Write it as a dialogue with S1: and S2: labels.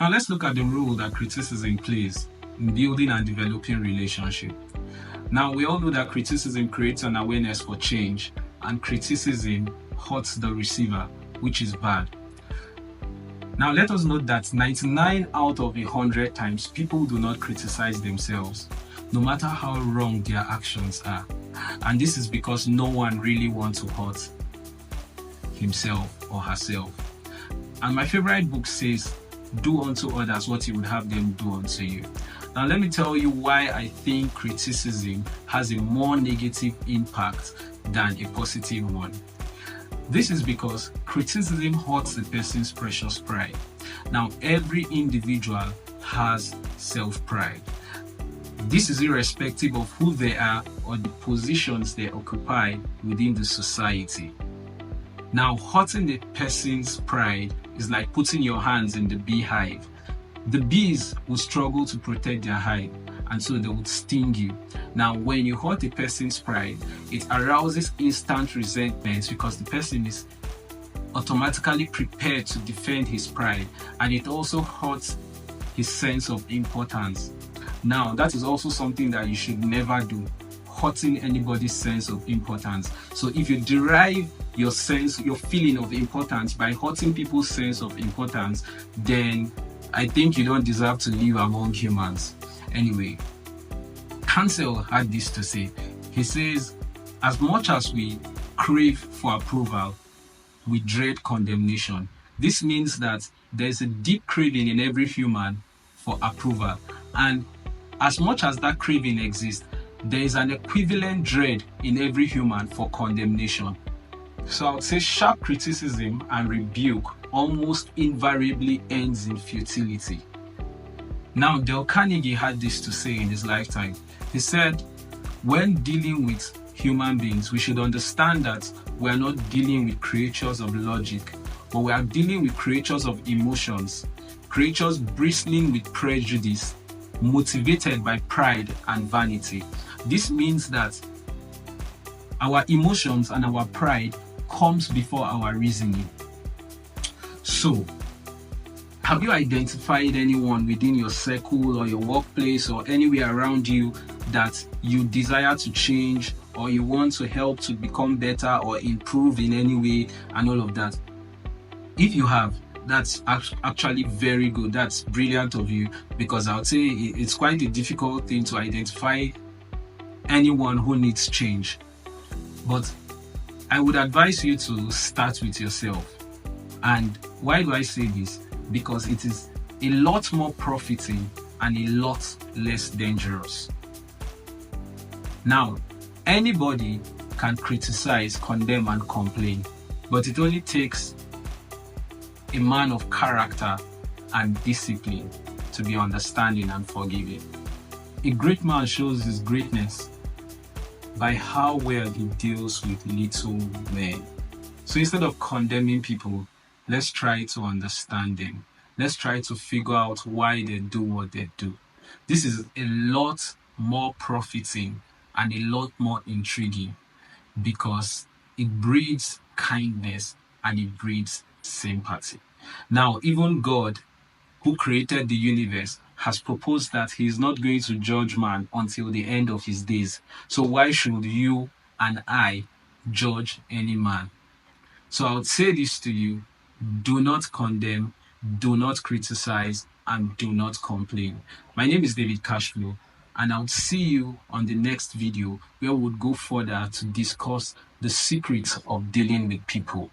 S1: Now let's look at the role that criticism plays in building and developing relationship. Now we all know that criticism creates an awareness for change, and criticism hurts the receiver, which is bad. Now let us note that 99 out of 100 times people do not criticize themselves, no matter how wrong their actions are. And this is because no one really wants to hurt himself or herself. And my favorite book says, do unto others what you would have them do unto you. Now let me tell you why I think criticism has a more negative impact than a positive one. This is because criticism hurts the person's precious pride. Now every individual has self-pride. This is irrespective of who they are or the positions they occupy within the society. Now, hurting the person's pride is like putting your hands in the beehive. The bees will struggle to protect their hive, and so they would sting you. Now, when you hurt a person's pride, it arouses instant resentment because the person is automatically prepared to defend his pride, and it also hurts his sense of importance. Now, that is also something that you should never do, hurting anybody's sense of importance. So if you derive your feeling of importance by hurting people's sense of importance, then I think you don't deserve to live among humans. Anyway, Cancel had this to say. He says, as much as we crave for approval, we dread condemnation. This means that there's a deep craving in every human for approval. And as much as that craving exists, there is an equivalent dread in every human for condemnation. So I would say sharp criticism and rebuke almost invariably ends in futility. Now, Dale Carnegie had this to say in his lifetime. He said, when dealing with human beings, we should understand that we are not dealing with creatures of logic, but we are dealing with creatures of emotions, creatures bristling with prejudice, motivated by pride and vanity. This means that our emotions and our pride comes before our reasoning. So, have you identified anyone within your circle or your workplace or anywhere around you that you desire to change or you want to help to become better or improve in any way and all of that? If you have, that's actually very good. That's brilliant of you, because I would say it's quite a difficult thing to identify anyone who needs change. But I would advise you to start with yourself. And why do I say this? Because it is a lot more profiting and a lot less dangerous. Now, anybody can criticize, condemn, and complain, but it only takes a man of character and discipline to be understanding and forgiving. A great man shows his greatness by how well he deals with little men. So instead of condemning people, let's try to understand them. Let's try to figure out why they do what they do. This is a lot more profiting and a lot more intriguing because it breeds kindness and it breeds sympathy. Now, even God, who created the universe, has proposed that he is not going to judge man until the end of his days. So why should you and I judge any man? So I would say this to you: do not condemn, do not criticize, and do not complain. My name is David Cashflow, and I'll see you on the next video where we'll go further to discuss the secrets of dealing with people.